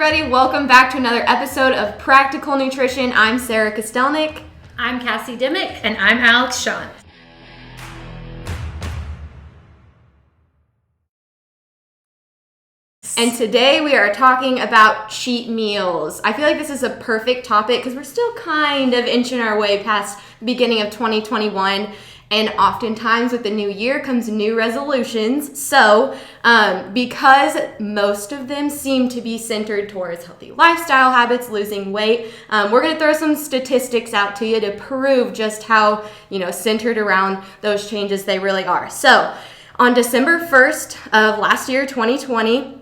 everybody. Welcome back to another episode of Practical Nutrition. I'm Sara Kostelnick. I'm Cassie Dimmick. And I'm Alix Shantz. And today we are talking about cheat meals. I feel like this is a perfect topic because we're still kind of inching our way past the beginning of 2021. And oftentimes with the new year comes new resolutions. So because most of them seem to be centered towards healthy lifestyle habits, losing weight, we're going to throw some statistics out to you to prove just how, centered around those changes they really are. So on December 1st of last year, 2020,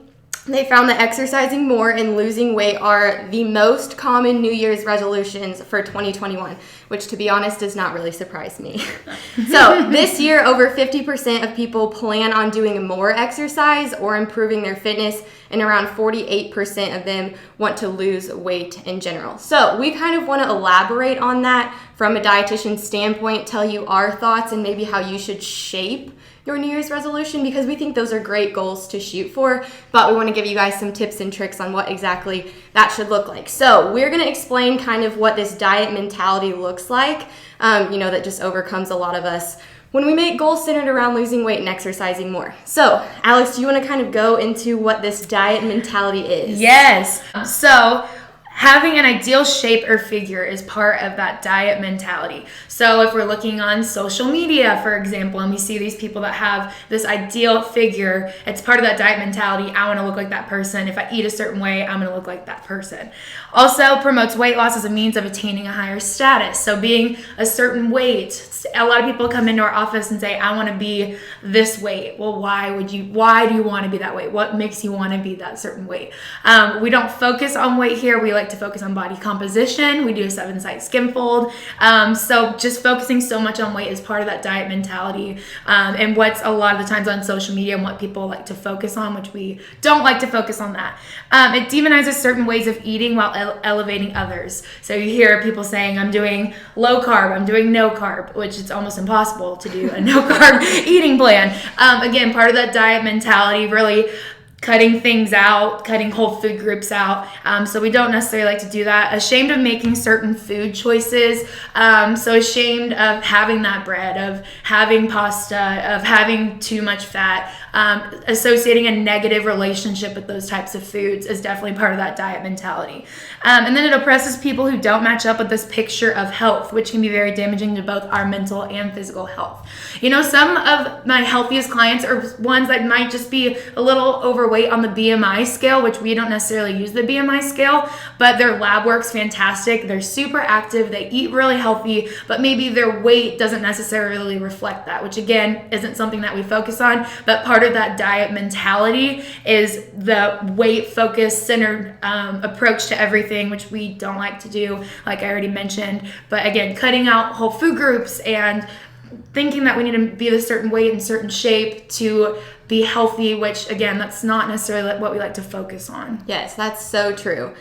they found that exercising more and losing weight are the most common New Year's resolutions for 2021, which to be honest does not really surprise me. So this year, over 50% of people plan on doing more exercise or improving their fitness, and around 48% of them want to lose weight in general. So we kind of want to elaborate on that from a dietitian standpoint, tell you our thoughts and maybe how you should shape your New Year's resolution, because we think those are great goals to shoot for, but we want to give you guys some tips and tricks on what exactly that should look like. So we're going to explain kind of what this diet mentality looks like, that just overcomes a lot of us when we make goals centered around losing weight and exercising more. So Alix, do you want to kind of go into what this diet mentality is? Yes. So having an ideal shape or figure is part of that diet mentality. So if we're looking on social media, for example, and we see these people that have this ideal figure, it's part of that diet mentality. I want to look like that person. If I eat a certain way, I'm going to look like that person. Also promotes weight loss as a means of attaining a higher status. So being a certain weight, a lot of people come into our office and say, I want to be this weight. Well, why do you want to be that weight? What makes you want to be that certain weight? We don't focus on weight here. We like to focus on body composition. We do a 7-site skin fold. So just focusing so much on weight is part of that diet mentality. And what's a lot of the times on social media and what people like to focus on, which we don't like to focus on that. It demonizes certain ways of eating while elevating others. So you hear people saying, I'm doing low carb, I'm doing no carb, which it's almost impossible to do a no carb eating plan. Again, part of that diet mentality, really cutting things out, cutting whole food groups out. So we don't necessarily like to do that. Ashamed of making certain food choices. So ashamed of having that bread, of having pasta, of having too much fat. Associating a negative relationship with those types of foods is definitely part of that diet mentality. And then it oppresses people who don't match up with this picture of health, which can be very damaging to both our mental and physical health. Some of my healthiest clients are ones that might just be a little overweight on the BMI scale, which we don't necessarily use the BMI scale, but their lab work's fantastic. They're super active. They eat really healthy, but maybe their weight doesn't necessarily reflect that, which again, isn't something that we focus on, but part of that diet mentality is the weight focused centered approach to everything, which we don't like to do, like I already mentioned. But again, cutting out whole food groups and thinking that we need to be a certain weight and certain shape to be healthy, which again, that's not necessarily what we like to focus on. Yes, that's so true.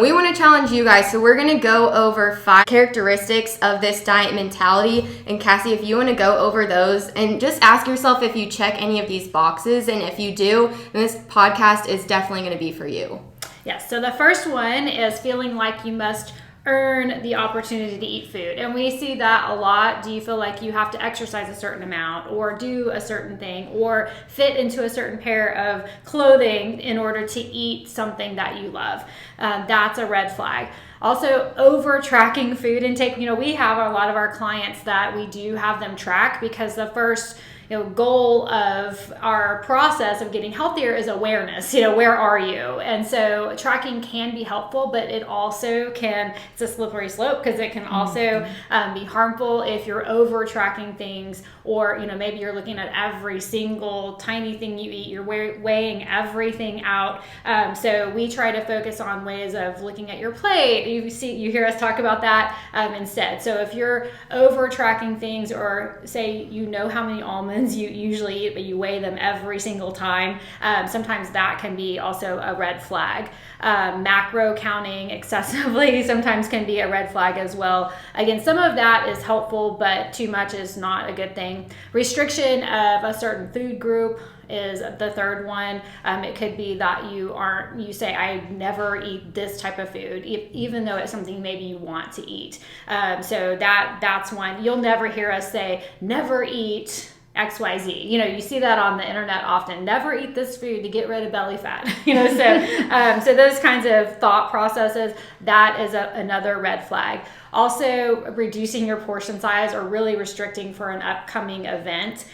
We want to challenge you guys, so we're going to go over 5 characteristics of this diet mentality. And Cassie, if you want to go over those and just ask yourself if you check any of these boxes, and if you do, then this podcast is definitely going to be for you. Yes, so the first one is feeling like you must earn the opportunity to eat food. And we see that a lot. Do you feel like you have to exercise a certain amount or do a certain thing or fit into a certain pair of clothing in order to eat something that you love? That's a red flag. Also, over tracking food intake. We have a lot of our clients that we do have them track, because the first goal of our process of getting healthier is awareness. Where are you? And so tracking can be helpful, but it also it's a slippery slope, because it can also be harmful if you're over tracking things, or maybe you're looking at every single tiny thing you eat, you're weighing everything out. So we try to focus on ways of looking at your plate. You hear us talk about that instead. So if you're over tracking things, or say how many almonds vitamins you usually eat, but you weigh them every single time. Sometimes that can be also a red flag. Macro counting excessively sometimes can be a red flag as well. Again, some of that is helpful, but too much is not a good thing. Restriction of a certain food group is the third one. It could be that you say, I never eat this type of food, even though it's something maybe you want to eat. So that's one. You'll never hear us say, never eat XYZ. You see that on the internet often. Never eat this food to get rid of belly fat. So those kinds of thought processes, that is another red flag. Also, reducing your portion size or really restricting for an upcoming event.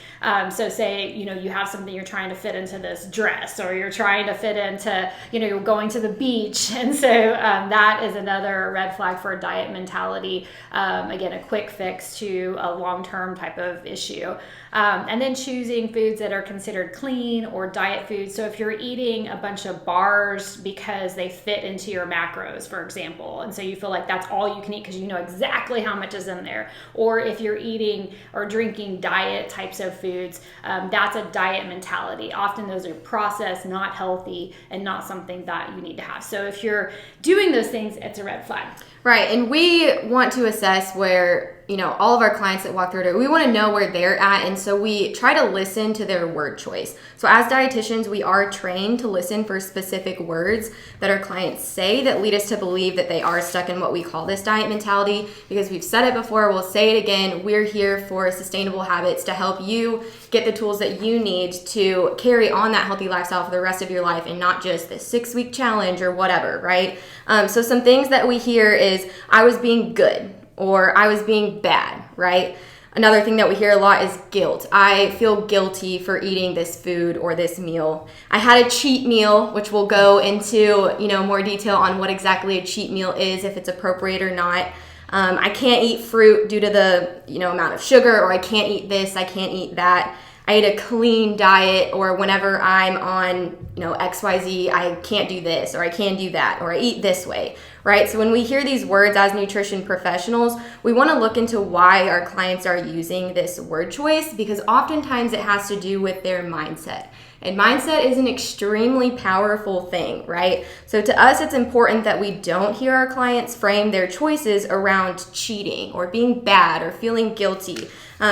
So say, you have something you're trying to fit into this dress, or you're trying to fit into, you're going to the beach. And so that is another red flag for a diet mentality. Again, a quick fix to a long-term type of issue. And then choosing foods that are considered clean or diet foods. So if you're eating a bunch of bars because they fit into your macros, for example, and so you feel like that's all you can eat because you know exactly how much is in there, or if you're eating or drinking diet types of foods, that's a diet mentality. Often those are processed, not healthy, and not something that you need to have. So if you're doing those things, it's a red flag. Right, and we want to assess where, all of our clients that walk through it, we want to know where they're at, and so we try to listen to their word choice. So as dietitians, we are trained to listen for specific words that our clients say that lead us to believe that they are stuck in what we call this diet mentality, because we've said it before, we'll say it again, we're here for sustainable habits to help you get the tools that you need to carry on that healthy lifestyle for the rest of your life and not just this 6-week challenge or whatever, right? So some things that we hear is, I was being good, or I was being bad, right? Another thing that we hear a lot is guilt. I feel guilty for eating this food or this meal. I had a cheat meal, which we'll go into, more detail on what exactly a cheat meal is, if it's appropriate or not. I can't eat fruit due to the, amount of sugar, or I can't eat this, I can't eat that. I eat a clean diet, or whenever I'm on, XYZ, I can't do this, or I can do that, or I eat this way, right? So when we hear these words as nutrition professionals, we want to look into why our clients are using this word choice, because oftentimes it has to do with their mindset. And mindset is an extremely powerful thing, right? So to us, it's important that we don't hear our clients frame their choices around cheating or being bad or feeling guilty,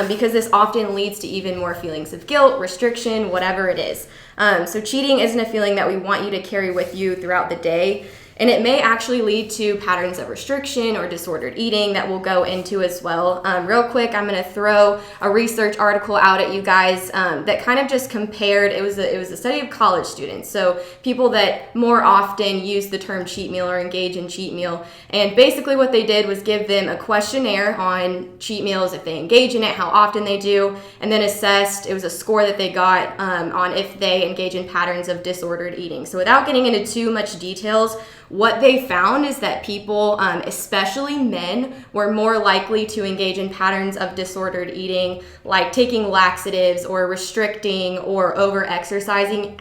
because this often leads to even more feelings of guilt, restriction, whatever it is. So cheating isn't a feeling that we want you to carry with you throughout the day. And it may actually lead to patterns of restriction or disordered eating that we'll go into as well. Real quick, I'm going to throw a research article out at you guys that kind of just compared. It was a study of college students, so people that more often use the term cheat meal or engage in cheat meal. And basically what they did was give them a questionnaire on cheat meals, if they engage in it, how often they do, and then assessed. It was a score that they got on if they engage in patterns of disordered eating. So without getting into too much details, what they found is that people, especially men, were more likely to engage in patterns of disordered eating, like taking laxatives or restricting or over-exercising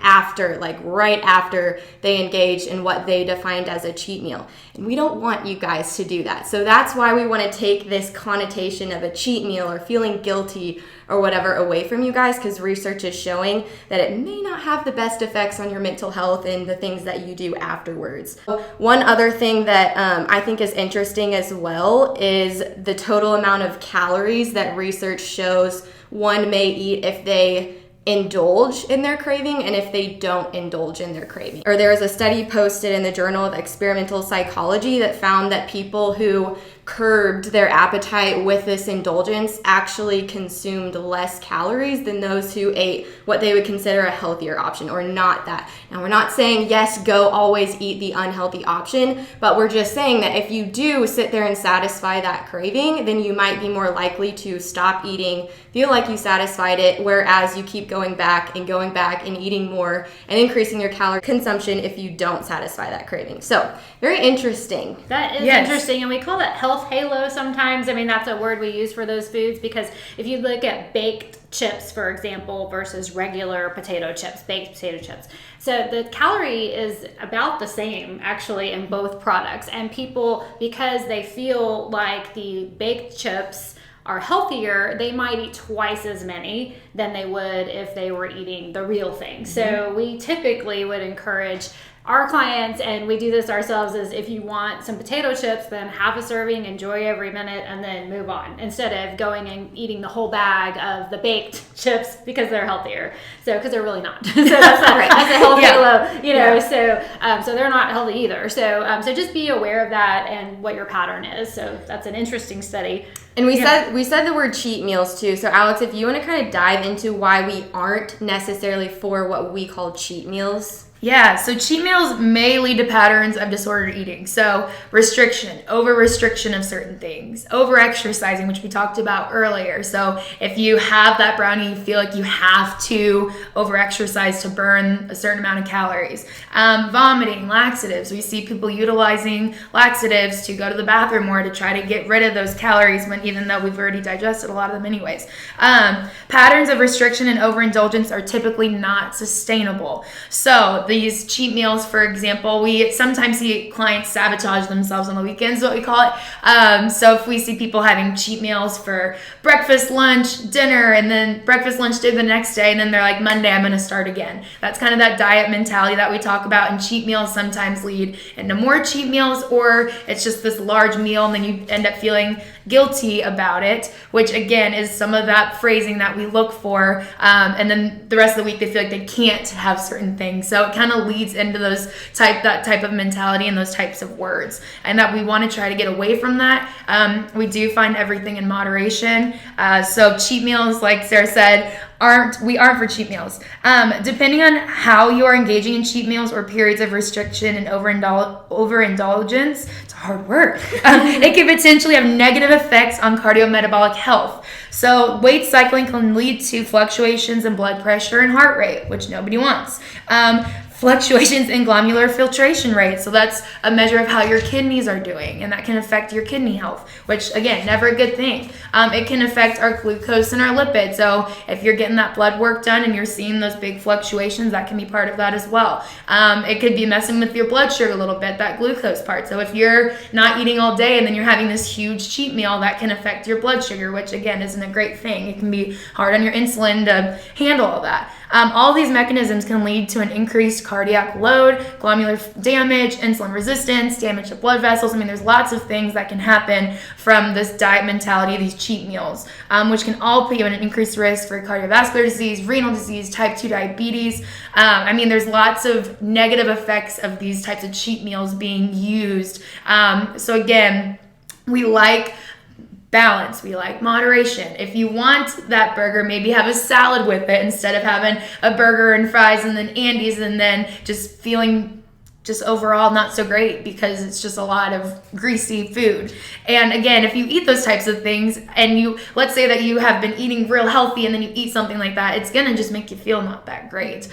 right after they engaged in what they defined as a cheat meal. And we don't want you guys to do that. So that's why we want to take this connotation of a cheat meal or feeling guilty or whatever away from you guys, because research is showing that it may not have the best effects on your mental health and the things that you do afterwards. One other thing that I think is interesting as well is the total amount of calories that research shows one may eat if they indulge in their craving and if they don't indulge in their craving. Or there was a study posted in the Journal of Experimental Psychology that found that people who curbed their appetite with this indulgence actually consumed less calories than those who ate what they would consider a healthier option, or not that. Now, we're not saying, yes, go always eat the unhealthy option, but we're just saying that if you do sit there and satisfy that craving, then you might be more likely to stop eating, feel like you satisfied it, whereas you keep going back and eating more and increasing your calorie consumption if you don't satisfy that craving. So, very interesting. That is interesting, and we call that health halo sometimes. I mean, that's a word we use for those foods, because if you look at baked chips, for example, versus regular potato chips, baked potato chips, so the calorie is about the same actually in both products. And people, because they feel like the baked chips are healthier, they might eat twice as many than they would if they were eating the real thing. So we typically would encourage our clients, and we do this ourselves, is if you want some potato chips, then have a serving, enjoy every minute, and then move on, instead of going and eating the whole bag of the baked chips because they're healthier. So, because they're really not. So that's not right. That's a healthy low, you know. So they're not healthy either. So just be aware of that and what your pattern is. So that's an interesting study. And we said the word cheat meals too. So Alix, if you want to kind of dive into why we aren't necessarily for what we call cheat meals. Yeah, so cheat meals may lead to patterns of disordered eating. So restriction, over-restriction of certain things, over-exercising, which we talked about earlier. So if you have that brownie, you feel like you have to over-exercise to burn a certain amount of calories. Vomiting, laxatives. We see people utilizing laxatives to go to the bathroom more to try to get rid of those calories, when even though we've already digested a lot of them anyways. Patterns of restriction and overindulgence are typically not sustainable. So these cheat meals, for example, we sometimes see clients sabotage themselves on the weekends, what we call it. So if we see people having cheat meals for breakfast, lunch, dinner, and then breakfast, lunch, dinner the next day, and then they're like, Monday, I'm going to start again. That's kind of that diet mentality that we talk about, and cheat meals sometimes lead into more cheat meals, or it's just this large meal, and then you end up feeling guilty about it, which again is some of that phrasing that we look for, and then the rest of the week they feel like they can't have certain things. So it kind of leads into that type of mentality and those types of words, and that we want to try to get away from that. We do find everything in moderation. So cheat meals, like Sarah said, aren't for cheat meals. Depending on how you are engaging in cheat meals or periods of restriction and overindulgence, it's a hard word. It can potentially have negative effects on cardiometabolic health. So weight cycling can lead to fluctuations in blood pressure and heart rate, which nobody wants. Fluctuations in glomerular filtration rate. So that's a measure of how your kidneys are doing, and that can affect your kidney health, which again, never a good thing. It can affect our glucose and our lipids. So if you're getting that blood work done and you're seeing those big fluctuations, that can be part of that as well. It could be messing with your blood sugar a little bit, that glucose part. So if you're not eating all day and then you're having this huge cheat meal, that can affect your blood sugar, which again isn't a great thing. It can be hard on your insulin to handle all that. All these mechanisms can lead to an increased cardiac load, glomerular damage, insulin resistance, damage to blood vessels. I mean, there's lots of things that can happen from this diet mentality, these cheat meals, which can all put you at an increased risk for cardiovascular disease, renal disease, type 2 diabetes. I mean, there's lots of negative effects of these types of cheat meals being used. So again, we like balance. We like moderation. If you want that burger, maybe have a salad with it instead of having a burger and fries and then Andy's and then just feeling just overall not so great because it's just a lot of greasy food. And again, if you eat those types of things and let's say that you have been eating real healthy and then you eat something like that, it's gonna just make you feel not that great.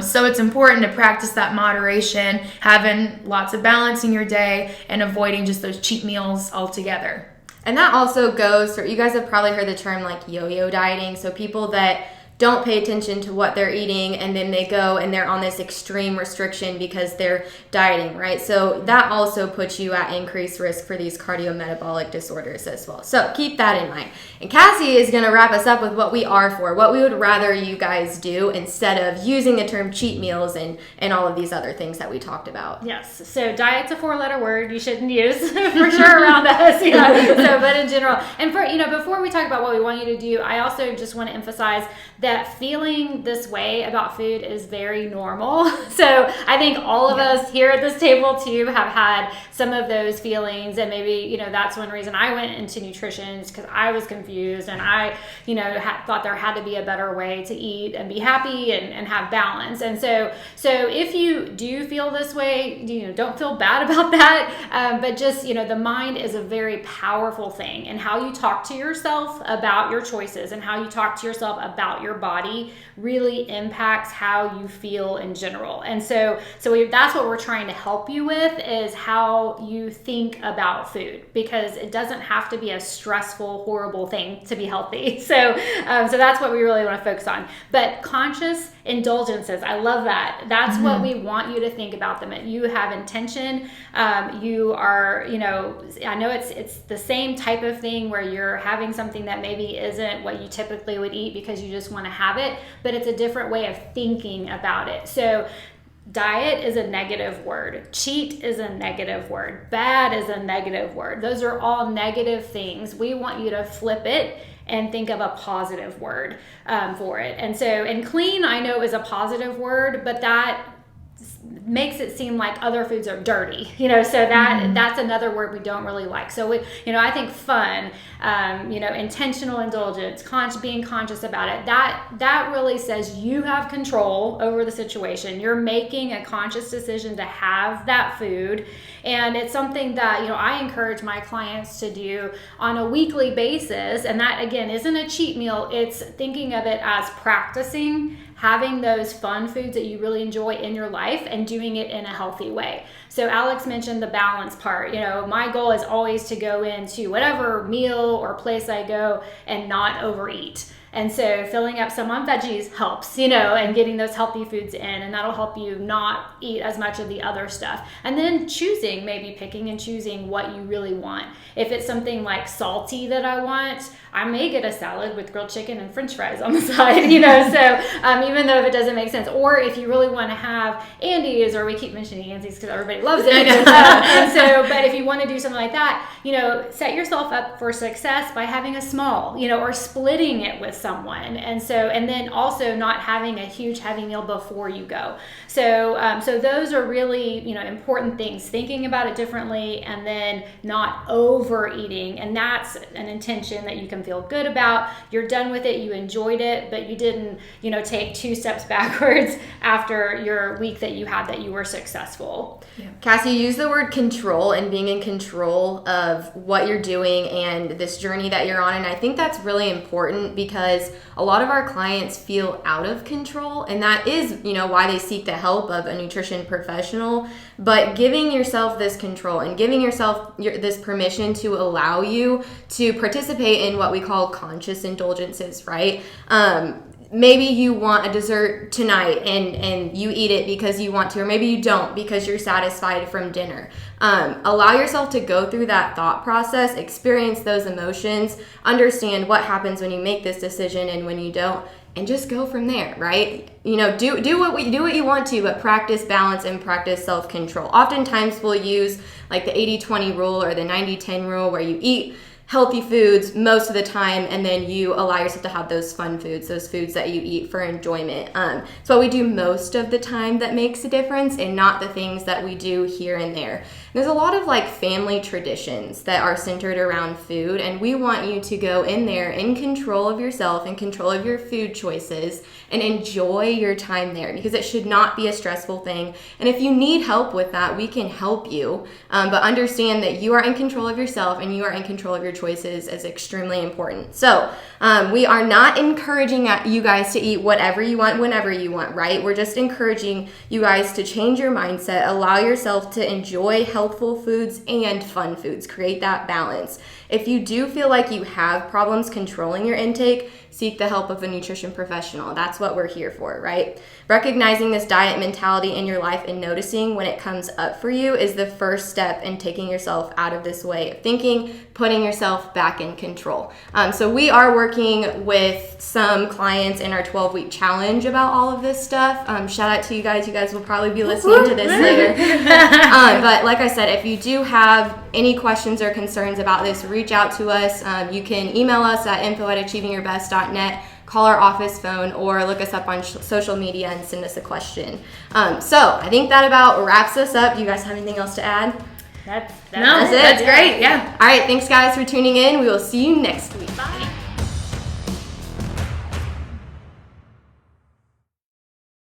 So it's important to practice that moderation, having lots of balance in your day and avoiding just those cheat meals altogether. And that also goes for, you guys have probably heard the term like yo-yo dieting. So people that don't pay attention to what they're eating and then they go and they're on this extreme restriction because they're dieting, right? So that also puts you at increased risk for these cardiometabolic disorders as well. So keep that in mind. And Cassie is going to wrap us up with what we are for, what we would rather you guys do instead of using the term cheat meals and all of these other things that we talked about. Yes. So diet's a 4-letter word you shouldn't use for sure around us. So, but in general, and for, before we talk about what we want you to do, I also just want to emphasize that feeling this way about food is very normal. So I think all of us here at this table too have had some of those feelings, and maybe, that's one reason I went into nutrition, is because I was confused and I, thought there had to be a better way to eat and be happy and have balance. And so if you do feel this way, don't feel bad about that. But just, the mind is a very powerful thing, and how you talk to yourself about your choices and how you talk to yourself about your body really impacts how you feel in general. And so that's what we're trying to help you with, is how you think about food, because it doesn't have to be a stressful, horrible thing to be healthy. So that's what we really want to focus on. But conscious indulgences, I love that. That's what we want you to think about them. You have intention. You are, I know it's the same type of thing where you're having something that maybe isn't what you typically would eat because you just want to have it, but it's a different way of thinking about it. So diet is a negative word. Cheat is a negative word. Bad is a negative word. Those are all negative things. We want you to flip it and think of a positive word for it. And clean, I know, is a positive word, but that makes it seem like other foods are dirty, so that's another word we don't really like. So I think fun, intentional indulgence, being conscious about it, that really says you have control over the situation. You're making a conscious decision to have that food, and it's something that I encourage my clients to do on a weekly basis. And that, again, isn't a cheat meal. It's thinking of it as practicing having those fun foods that you really enjoy in your life and doing it in a healthy way. So Alix mentioned the balance part. My goal is always to go into whatever meal or place I go and not overeat. And so filling up some on veggies helps, and getting those healthy foods in, and that'll help you not eat as much of the other stuff. And then maybe picking and choosing what you really want. If it's something like salty that I want, I may get a salad with grilled chicken and french fries on the side, so even though if it doesn't make sense. Or if you really want to have Andes, or we keep mentioning Andes because everybody loves it. But if you want to do something like that, set yourself up for success by having a small, or splitting it with someone. And then also not having a huge heavy meal before you go. So those are really, important things, thinking about it differently, and then not overeating. And that's an intention that you can feel good about. You're done with it. You enjoyed it, but you didn't, take 2 steps backwards after your week that you had that you were successful. Yeah. Cassie, you use the word control and being in control of what you're doing and this journey that you're on. And I think that's really important because a lot of our clients feel out of control, and that is, why they seek the help of a nutrition professional. But giving yourself this control and giving yourself this permission to allow you to participate in what we call conscious indulgences, right? Maybe you want a dessert tonight and you eat it because you want to, or maybe you don't because you're satisfied from dinner. Allow yourself to go through that thought process, experience those emotions, understand what happens when you make this decision and when you don't, and just go from there, right? Do what you want to, but practice balance and practice self-control. Oftentimes we'll use like the 80-20 rule or the 90-10 rule, where you eat healthy foods most of the time, and then you allow yourself to have those fun foods, those foods that you eat for enjoyment. It's what we do most of the time that makes a difference, and not the things that we do here and there. There's a lot of family traditions that are centered around food, and we want you to go in there in control of yourself, in control of your food choices, and enjoy your time there, because it should not be a stressful thing. And if you need help with that, we can help you, but understand that you are in control of yourself and you are in control of your choices is extremely important. So we are not encouraging you guys to eat whatever you want, whenever you want, right? We're just encouraging you guys to change your mindset, allow yourself to enjoy healthful foods and fun foods, create that balance. If you do feel like you have problems controlling your intake, seek the help of a nutrition professional. That's what we're here for, right? Recognizing this diet mentality in your life and noticing when it comes up for you is the first step in taking yourself out of this way of thinking, putting yourself back in control. So we are working with some clients in our 12-week challenge about all of this stuff. Shout out to you guys. You guys will probably be listening to this later. But like I said, if you do have any questions or concerns about this, reach out to us. You can email us at info@achievingyourbest.net, call our office phone, or look us up on social media and send us a question. So I think that about wraps us up. Do you guys have anything else to add? That's it. That's great. Yeah. All right. Thanks, guys, for tuning in. We will see you next week. Bye.